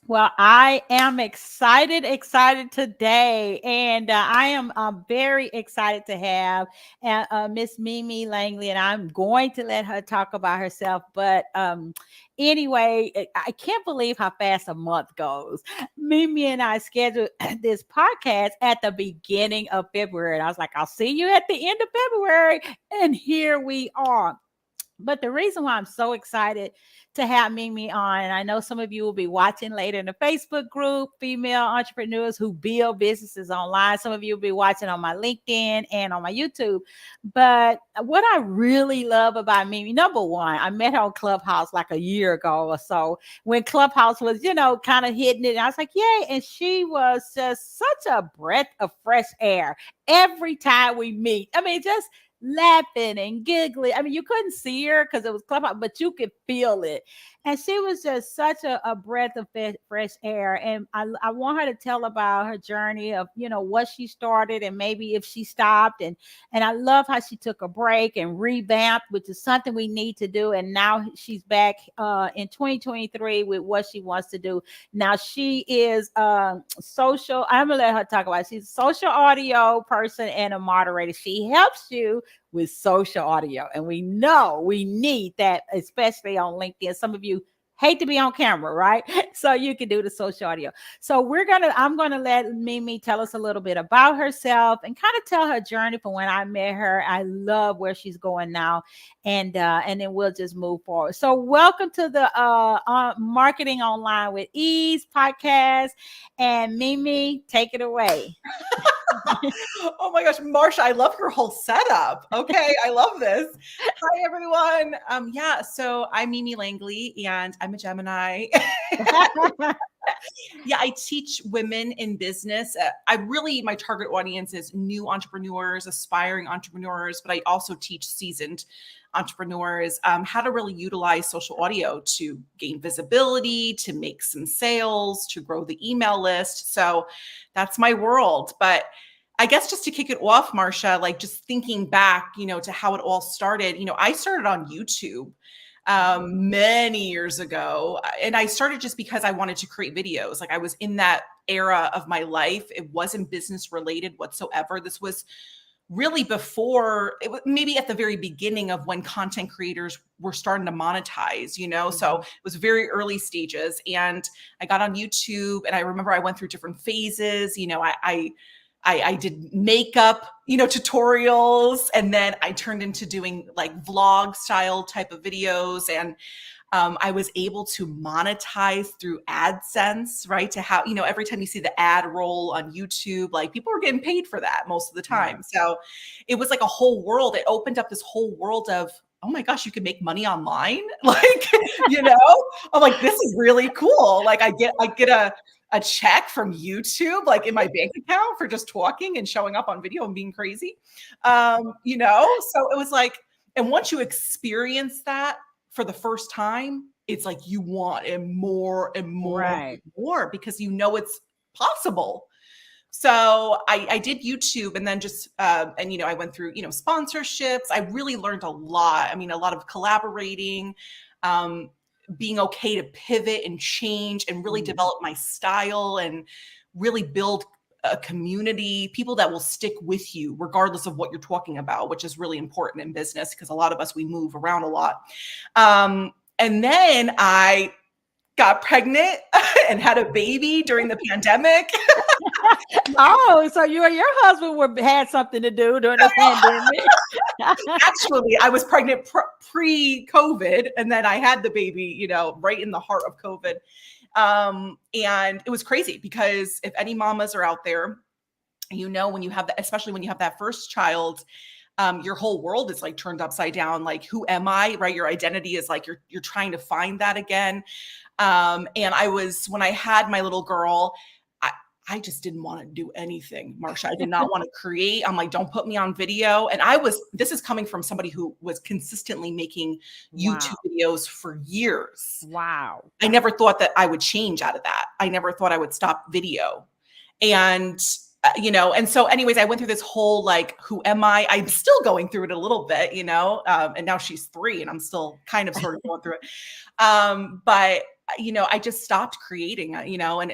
Well, I am excited today, and I am very excited to have Miss Mimi Langley, and I'm going to let her talk about herself. But anyway, I can't believe how fast a month goes. Mimi and I scheduled this podcast at the beginning of February, and I was like, "I'll see you at the end of February," and here we are. But the reason why I'm so excited to have Mimi on, and I know some of you will be watching later in the Facebook group, Female Entrepreneurs Who Build Businesses Online. Some of you will be watching on my LinkedIn and on my YouTube. But what I really love about Mimi, number one, I met her on Clubhouse like a year ago or so when Clubhouse was, kind of hitting it. And I was like, yay. And she was just such a breath of fresh air every time we meet. I mean, just laughing and giggling. I mean, you couldn't see her because it was Clubhouse, but you could feel it. And she was just such a breath of fresh air. And I want her to tell about her journey of, what she started and maybe if she stopped. And I love how she took a break and revamped, which is something we need to do. And now she's back in 2023 with what she wants to do. Now she is social. I'm gonna let her talk about it. She's a social audio person and a moderator. She helps you with social audio. And we know we need that, especially on LinkedIn. Some of you hate to be on camera, right? So you can do the social audio. So I'm gonna let Mimi tell us a little bit about herself and kind of tell her journey from when I met her. I love where she's going now, and then we'll just move forward. So welcome to the Marketing Online with Ease podcast, and Mimi, take it away. Oh my gosh, Marsha, I love your whole setup. Okay, I love this. Hi, everyone. So I'm Mimi Langley, and I'm a Gemini. Yeah, I teach women in business. My target audience is new entrepreneurs, aspiring entrepreneurs, but I also teach seasoned entrepreneurs how to really utilize social audio to gain visibility, to make some sales, to grow the email list. So that's my world. But I guess just to kick it off, Marsha, like just thinking back, to how it all started, I started on YouTube many years ago. And I started just because I wanted to create videos. Like I was in that era of my life. It wasn't business related whatsoever. This was really before, it was maybe at the very beginning of when content creators were starting to monetize, so it was very early stages. And I got on YouTube, and I remember I went through different phases. I did makeup, tutorials, and then I turned into doing like vlog style type of videos. And I was able to monetize through AdSense, right? To how, every time you see the ad roll on YouTube, like people were getting paid for that most of the time. Yeah. So it was like a whole world. It opened up this whole world of, oh my gosh, you can make money online. Like, I'm like, this is really cool. Like I get a check from YouTube, like in my bank account for just talking and showing up on video and being crazy. So it was like, and once you experience that for the first time, it's like you want it more and more and more because it's possible. So I did YouTube, and then just I went through sponsorships. I really learned a lot. I mean, a lot of collaborating, being okay to pivot and change and really develop my style and really build a community, people that will stick with you regardless of what you're talking about, which is really important in business because a lot of us, we move around a lot. And then I got pregnant and had a baby during the pandemic. Oh, so you and your husband had something to do during the pandemic. Actually, I was pregnant pre-COVID, and then I had the baby, right in the heart of COVID. And it was crazy because if any mamas are out there, when you have that, especially when you have that first child, your whole world is like turned upside down. Like, who am I? Right. Your identity is like, you're trying to find that again. And when I had my little girl, I just didn't want to do anything, Marsha. I did not want to create. I'm like, don't put me on video. And this is coming from somebody who was consistently making YouTube videos for years. Wow. I never thought that I would change out of that. I never thought I would stop video. And, and so anyways, I went through this whole, like, who am I? I'm still going through it a little bit, and now she's 3 and I'm still kind of sort of going through it. But I just stopped creating, and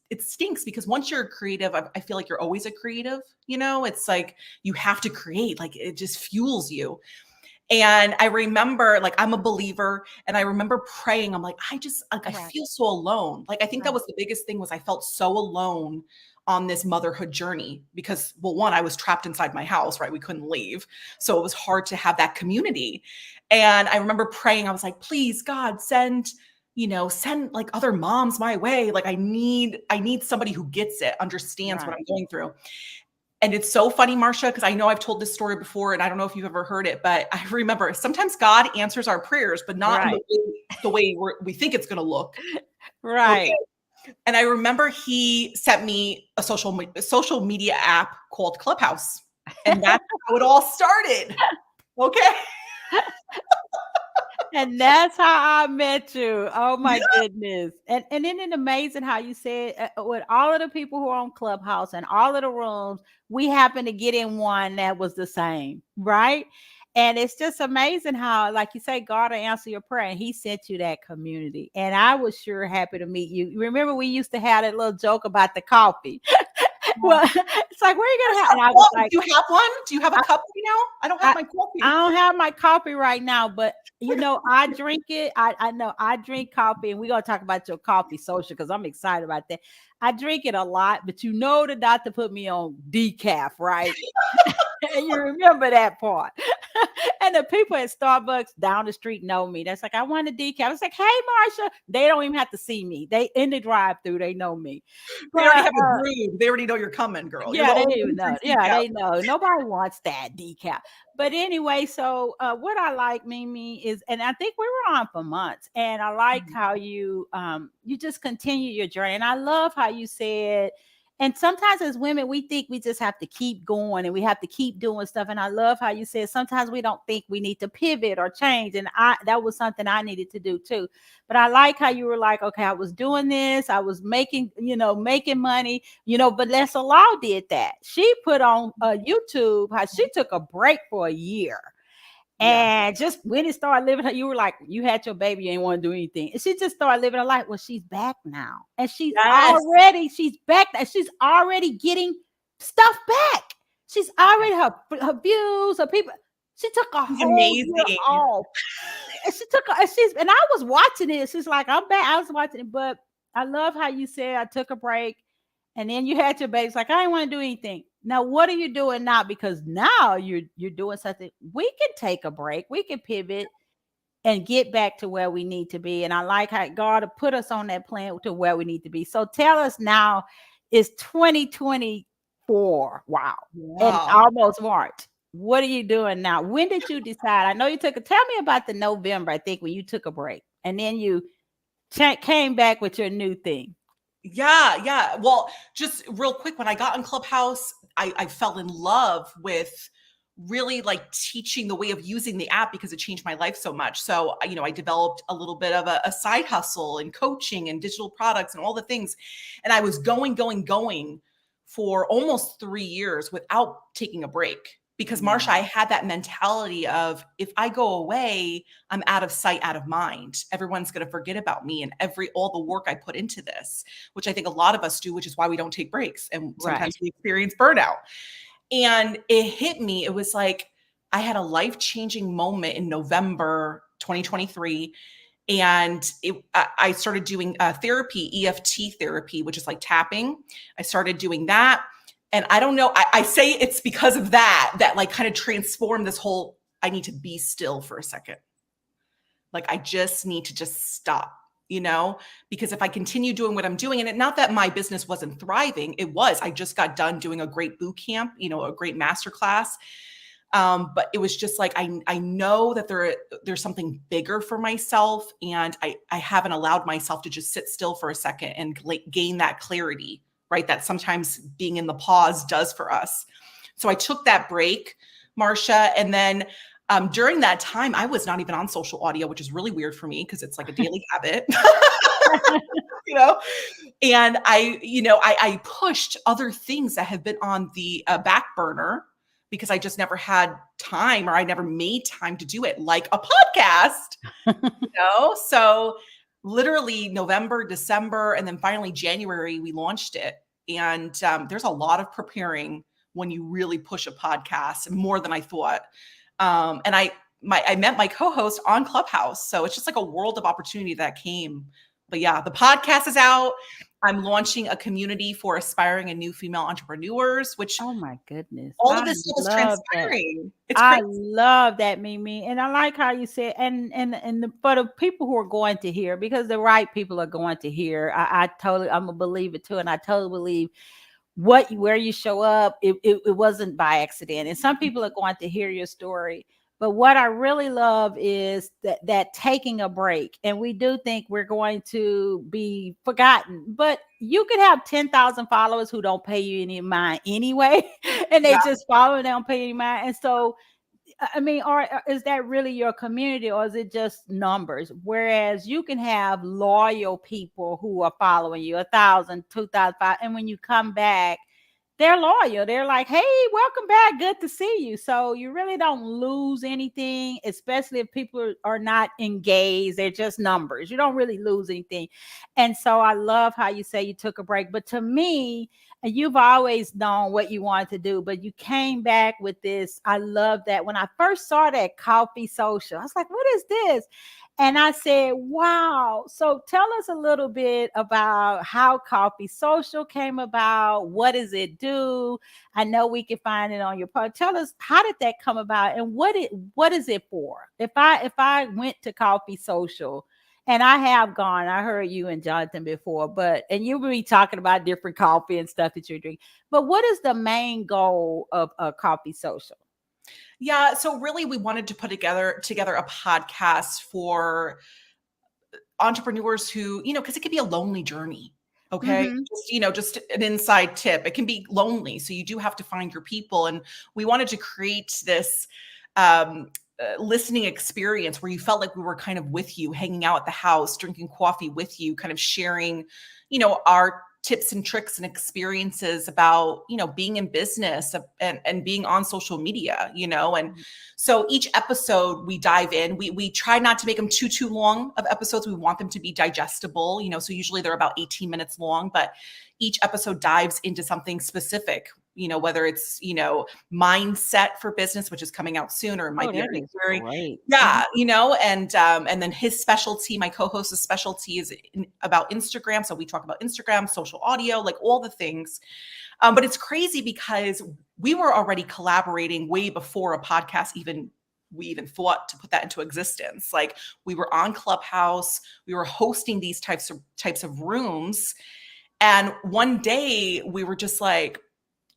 it stinks because once you're a creative, I feel like you're always a creative, it's like you have to create, like it just fuels you. And I remember, like, I'm a believer, and I remember praying. I'm like, I Right. feel so alone. Like, I think that Right. was the biggest thing, was I felt so alone on this motherhood journey because, well, one, I was trapped inside my house, right? We couldn't leave. So it was hard to have that community. And I remember praying, I was like, please, God, send like other moms my way. Like I need somebody who gets it, understands what Right. I'm going through. And it's so funny, Marcia, because I know I've told this story before, and I don't know if you've ever heard it, but I remember sometimes God answers our prayers, but not in Right. the way we think it's going to look. Okay. Right. And I remember he sent me a social media app called Clubhouse, and that's how it all started. Okay. And that's how I met you. Oh my goodness. And isn't it amazing how you said, with all of the people who are on Clubhouse and all of the rooms, we happened to get in one that was the same, right? And it's just amazing how, like you say, God will answer your prayer, and He sent you that community. And I was sure happy to meet you. Remember, we used to have that little joke about the coffee. Well, it's like, where are you gonna have? And I was like, Do you have one? Do you have a cup right now? I don't have my I coffee. don't have my coffee right now, but I drink it. I know I drink coffee, and we're gonna talk about your coffee social because I'm excited about that. I drink it a lot, but the doctor put me on decaf, right? And you remember that part. And the people at Starbucks down the street know me. That's like, I want a decaf. It's like, hey, Marsha. They don't even have to see me. They in the drive-through, they know me. They already But have it brewed. They already know you're coming, girl. You're the yeah, they only didn't one even who know. drinks Yeah, decaf. they know. Nobody wants that decaf. But anyway, so what I like, Mimi, is, and I think we were on for months, and I like how you just continue your journey. And I love how you said, and sometimes as women, we think we just have to keep going and we have to keep doing stuff. And I love how you said sometimes we don't think we need to pivot or change. And that was something I needed to do too. But I like how you were like, okay, I was doing this, I was making money, but Lessa Law did that. She put on YouTube how she took a break for a year. Yeah. And just when it started living her, you were like, you had your baby, you ain't want to do anything. And she just started living her life. Well, she's back now. And Yes. she's back. And she's already getting stuff back. She's already her views, her people. She took a He's whole year amazing. off. And and I was watching it. She's like, I'm back. I was watching it, but I love how you said I took a break. And then you had your baby. It's like, I didn't want to do anything. Now, what are you doing now? Because now you're doing something. We can take a break. We can pivot and get back to where we need to be. And I like how God put us on that plan to where we need to be. So tell us now, it's 2024. Wow. And Wow. almost March. What are you doing now? When did you decide? I know tell me about the November, I think, when you took a break. And then you came back with your new thing. Yeah, yeah. Well, just real quick, when I got on Clubhouse, I fell in love with really like teaching the way of using the app because it changed my life so much. So, I developed a little bit of a side hustle and coaching and digital products and all the things. And I was going for almost 3 years without taking a break. Because Marsha, I had that mentality of if I go away, I'm out of sight, out of mind. Everyone's going to forget about me and all the work I put into this, which I think a lot of us do, which is why we don't take breaks. And sometimes we experience burnout. And it hit me. It was like I had a life-changing moment in November 2023. And I started doing therapy, EFT therapy, which is like tapping. I started doing that. And I don't know, I say it's because of that like kind of transformed this whole, I need to be still for a second. Like, I just need to just stop, because if I continue doing what I'm doing, and not that my business wasn't thriving, it was, I just got done doing a great boot camp, a great masterclass. But it was just like, I know that there's something bigger for myself. And I haven't allowed myself to just sit still for a second and gain that clarity, right? That sometimes being in the pause does for us. So I took that break, Marsha. And then during that time, I was not even on social audio, which is really weird for me because it's like a daily habit, and I pushed other things that have been on the back burner because I just never had time, or I never made time to do it, like a podcast, So literally November, December, and then finally January, we launched it. And there's a lot of preparing when you really push a podcast, more than I thought. And I met my co-host on Clubhouse. So it's just like a world of opportunity that came. But yeah, the podcast is out. I'm launching a community for aspiring and new female entrepreneurs, which Oh my goodness. all of I this stuff is love that. transpiring. It's I crazy. love that, Mimi, and I like how you said, for the people who are going to hear, because the right people are going to hear. I'm a believer too, and I totally believe where you show up. It wasn't by accident, and some people are going to hear your story. But what I really love is that taking a break, and we do think we're going to be forgotten, but you could have 10,000 followers who don't pay you any mind anyway, and they Yeah. just follow and they don't pay you any mind, and so I mean, or is that really your community, or is it just numbers? Whereas you can have loyal people who are following you, 1,000, 2,000, and when you come back, they're loyal. They're like, "Hey, welcome back. Good to see you." So you really don't lose anything, especially if people are not engaged. They're just numbers. You don't really lose anything. And so I love how you say you took a break. But to me, and you've always known what you wanted to do, but you came back with this. I love that. When I first saw that coffee social, I was like, "What is this?" And I said, wow. So tell us a little bit about how Coffee Social came about. What does it do? I know we can find it on your podcast. Tell us, how did that come about, and what is it for? If I went to Coffee Social, and I have gone, I heard you and Jonathan before, and you will be talking about different coffee and stuff that you're drinking. But what is the main goal of Coffee Social? Yeah, so really we wanted to put together a podcast for entrepreneurs who, because it could be a lonely journey. Okay. Mm-hmm. Just an inside tip. It can be lonely. So you do have to find your people. And we wanted to create this listening experience where you felt like we were kind of with you, hanging out at the house, drinking coffee with you, kind of sharing, our tips and tricks and experiences about, being in business and being on social media, and so each episode we dive in, we try not to make them too long of episodes. We want them to be digestible, so usually they're about 18 minutes long, but each episode dives into something specific, whether it's, mindset for business, which is coming out soon, or it might Oh, be that already is very, great. yeah, and then his specialty, my co-host's specialty is about Instagram. So we talk about Instagram, social audio, like all the things. But it's crazy because we were already collaborating way before a podcast we even thought to put that into existence. Like, we were on Clubhouse, we were hosting these types of rooms. And one day we were just like,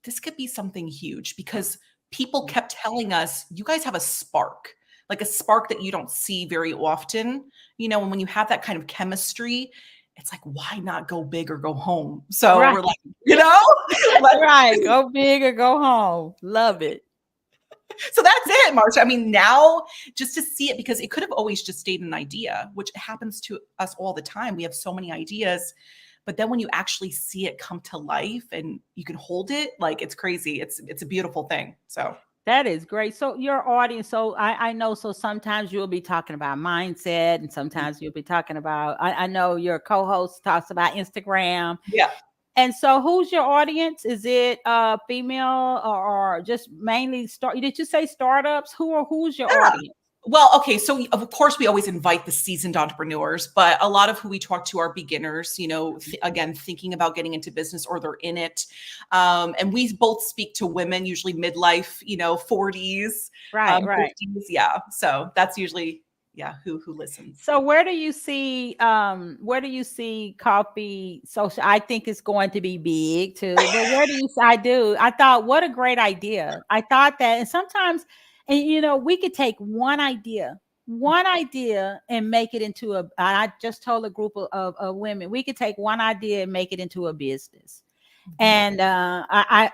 this could be something huge, because people kept telling us, you guys have a spark, like a spark that you don't see very often, and when you have that kind of chemistry, it's like, why not go big or go home? So Right. we're like, like, Right. Go big or go home. Love it. so that's it, Marsha. I mean, now just to see it, because it could have always just stayed an idea, which happens to us all the time. We have so many ideas, but then when you actually see it come to life and you can hold it, like, it's crazy. It's a beautiful thing. So That is great. So your audience, so I know, so sometimes you'll be talking about mindset, and sometimes you'll be talking about, I know your co-host talks about Instagram. yeah. And so who's your audience? Is it female, or just mainly did you say startups? Who's your Yeah. audience? Well, okay. So of course we always invite the seasoned entrepreneurs, but a lot of who we talk to are beginners, again, thinking about getting into business, or they're in it. And we both speak to women, usually midlife, 40s, Right, right. 50s. Yeah. So that's usually, yeah, who listens. So where do you see Coffee Social? I think it's going to be big too, but where do you I thought, what a great idea. I thought that, and sometimes, and we could take one idea and make it into I just told a group of women, we could take one idea and make it into a business. And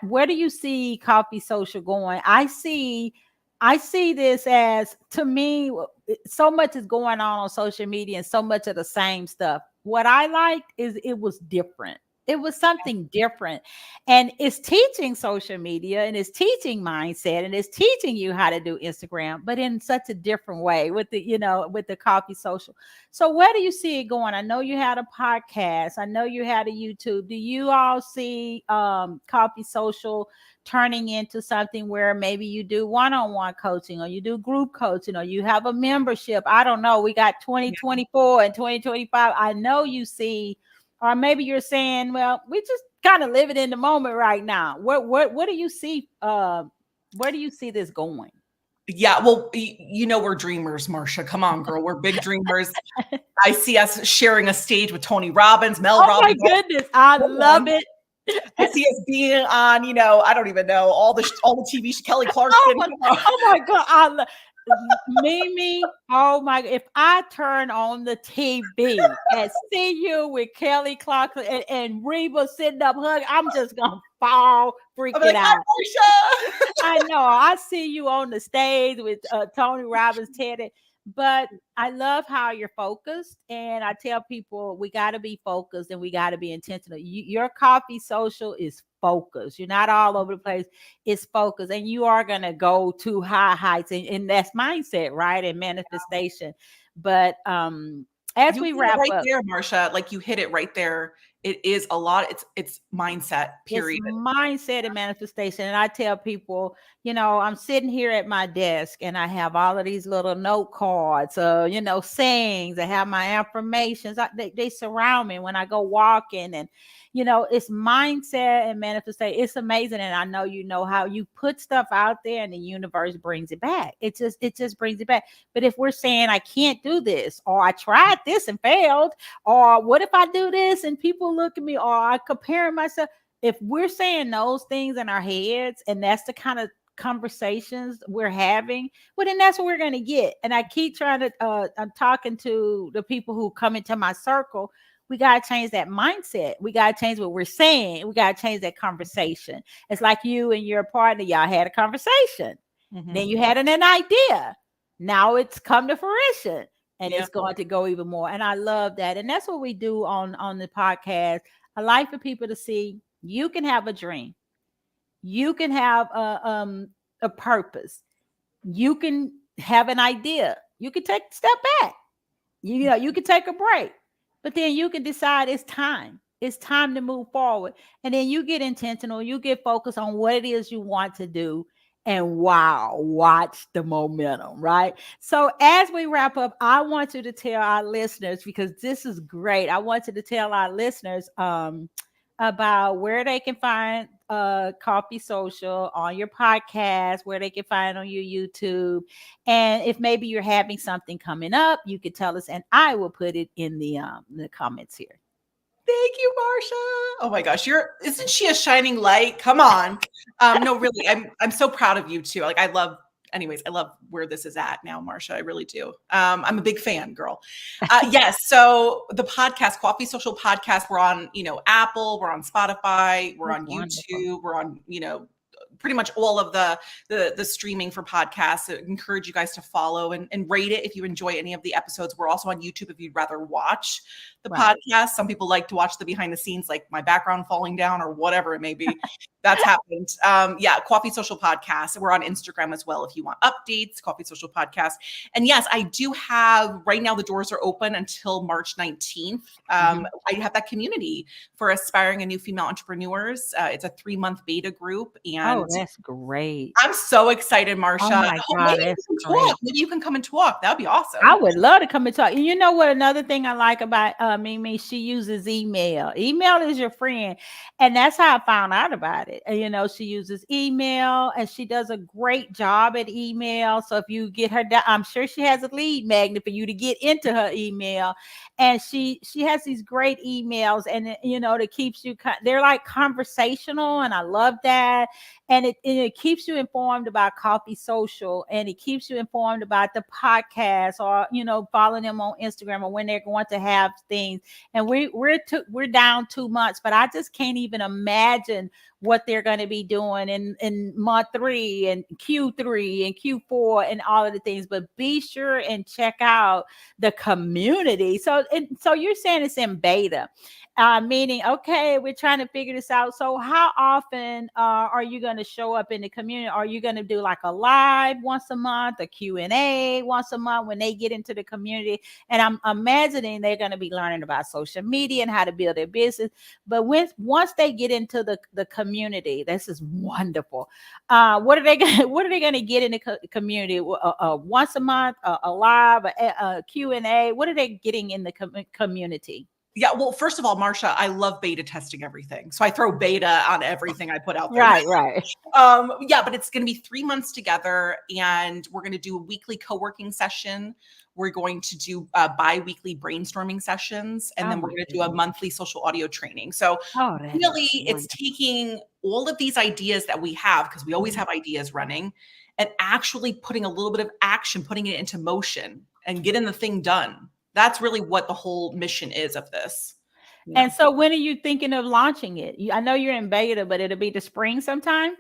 where do you see Coffee Social going? I see this as, to me, so much is going on social media, and so much of the same stuff. What I liked is it was different. It was something different. And it's teaching social media and it's teaching mindset and it's teaching you how to do Instagram, but in such a different way with the, with the coffee social. So where do you see it going? I know you had a podcast. I know you had a YouTube. Do you all see coffee social turning into something where maybe you do one-on-one coaching or you do group coaching or you have a membership? I don't know. We got 2024 and 2025. I know you see, or maybe you're saying, well, we just kind of living in the moment right now. What do you see? Where do you see this going? Yeah, well, we're dreamers, Marsha. Come on, girl. We're big dreamers. I see us sharing a stage with Tony Robbins, Mel Oh my Robbins. goodness, I love it. I see us being on, I don't even know, all the TV, Kelly Clarkson. Oh my God. Mimi, oh my, if I turn on the TV and see you with Kelly Clarkson and Reba sitting up hugging, I'm just gonna fall freaking like, out. Marsha. I know. I see you on the stage with Tony Robbins, Teddy, but I love how you're focused. And I tell people we got to be focused and we got to be intentional. Your coffee social is focused. You're not all over the place. It's focused. And you are going to go to high heights. And that's mindset, right? And manifestation. But as we wrap up there, Marsha, like you hit it right there. It is a lot. It's mindset, period. It's mindset and manifestation. And I tell people, I'm sitting here at my desk and I have all of these little note cards, sayings. I have my affirmations. They surround me when I go walking. And, it's mindset and manifestation. It's amazing. And I know how you put stuff out there and the universe brings it back. It just brings it back. But if we're saying I can't do this, or I tried this and failed, or what if I do this and people look at me, or I compare myself, if we're saying those things in our heads and that's the kind of conversations we're having, well, then that's what we're going to get. And I keep trying to, I'm talking to the people who come into my circle. We got to change that mindset. We got to change what we're saying. We got to change that conversation. It's like you and your partner, y'all had a conversation. Mm-hmm. Then you had an idea. Now it's come to fruition and it's going to go even more. And I love that. And that's what we do on the podcast. I like for people to see you can have a dream. You can have a purpose. You can have an idea. You can take a step back. You can take a break. But then you can decide it's time. It's time to move forward. And then you get intentional. You get focused on what it is you want to do. And wow, watch the momentum, right? So as we wrap up, I want you to tell our listeners, because this is great. I want you to tell our listeners about where they can find Coffee Social on your podcast, where they can find on your YouTube. And if maybe you're having something coming up, you could tell us and I will put it in the comments here. Thank you, Marsha. Oh my gosh, isn't she a shining light? Come on. No, really, I'm so proud of you too. Like I love where this is at now, Marsha. I really do. I'm a big fan, girl. Yes. So the podcast, Coffee Social Podcast, we're on, Apple, we're on Spotify, we're on YouTube, we're on, pretty much all of the streaming for podcasts. I encourage you guys to follow and rate it if you enjoy any of the episodes. We're also on YouTube if you'd rather watch the podcast. Some people like to watch the behind the scenes, like my background falling down or whatever it may be. That's happened. Coffee Social Podcast. We're on Instagram as well if you want updates, Coffee Social Podcast. And yes, I do have, right now the doors are open until March 19th. I have that community for aspiring and new female entrepreneurs. It's a 3-month beta group. And that's great. I'm so excited, Marsha. Oh my God, that's great. Maybe you can come and talk. That would be awesome. I would love to come and talk. You know what? Another thing I like about Mimi, she uses email. Email is your friend. And that's how I found out about it. And, she uses email and she does a great job at email. So if you get her down, I'm sure she has a lead magnet for you to get into her email. And she has these great emails and, that keeps you, they're like conversational. And I love that. And it keeps you informed about Coffee Social, and it keeps you informed about the podcast, or following them on Instagram, or when they're going to have things. And we're down 2 months, but I just can't even imagine what they're going to be doing in month 3 and Q3 and Q4 and all of the things. But be sure and check out the community. So you're saying it's in beta, meaning, okay, we're trying to figure this out. So how often are you going to show up in the community? Are you going to do like a live once a month, a Q&A once a month when they get into the community? And I'm imagining they're going to be learning about social media and how to build their business. But once they get into the community, this is wonderful. What are they going what are they going to get in the community? Once a month, a live, a Q&A? What are they getting in the community? Yeah, well, first of all, Marsha, I love beta testing everything. So I throw beta on everything I put out there. Right. Yeah, but it's going to be 3 months together, and we're going to do a weekly co-working session. We're going to do bi-weekly brainstorming sessions, and then we're going to do a monthly social audio training. So really, it's taking all of these ideas that we have, because we always have ideas running, and actually putting a little bit of action, putting it into motion and getting the thing done. That's really what the whole mission is of this. Yeah. And so when are you thinking of launching it? I know you're in beta, but it'll be the spring sometime?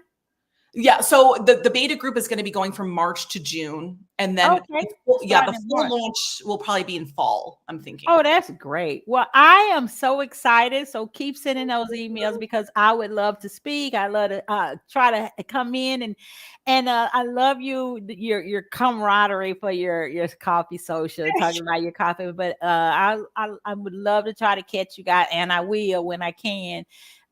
Yeah, so the beta group is going to be going from March to June, and then the full launch will probably be in fall, I'm thinking. Oh, that's great. Well, I am so excited. So keep sending those emails, because I would love to speak. I love to try to come in, and I love your camaraderie for your coffee social, talking about your coffee. But I would love to try to catch you guys, and I will when I can.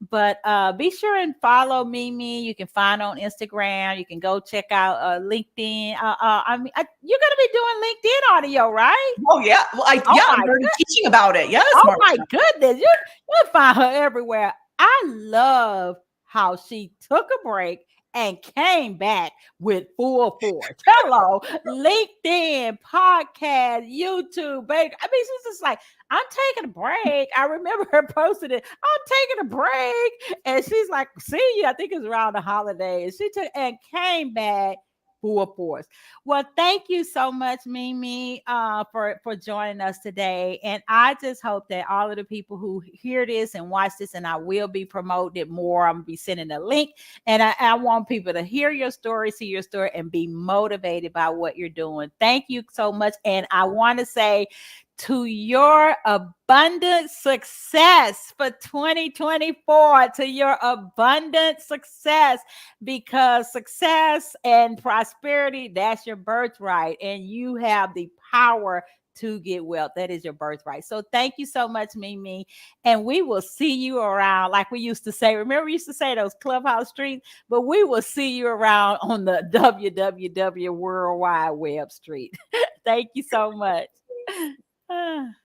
But be sure and follow Mimi. You can find her on Instagram. You can go check out LinkedIn. I mean, you're going to be doing LinkedIn audio, right? Oh yeah, well, I'm already teaching about it. Yes. Oh my goodness, you'll find her everywhere. I love how she took a break and came back with full force. Hello, LinkedIn, podcast, YouTube, baby. I mean, she's just like, I'm taking a break. I remember her posting it. I'm taking a break. And she's like, see you. I think it's around the holidays. She took and came back full force. Well, thank you so much, Mimi, for joining us today. And I just hope that all of the people who hear this and watch this, and I will be promoting it more. I'm gonna be sending a link, and I want people to hear your story, see your story, and be motivated by what you're doing. Thank you so much. And I want to say, to your abundant success for 2024, to your abundant success, because success and prosperity, that's your birthright, and you have the power to get wealth. That is your birthright. So thank you so much, Mimi. And we will see you around, like we used to say. Remember, we used to say those Clubhouse streets, but we will see you around on the www World Wide Web street. Thank you so much.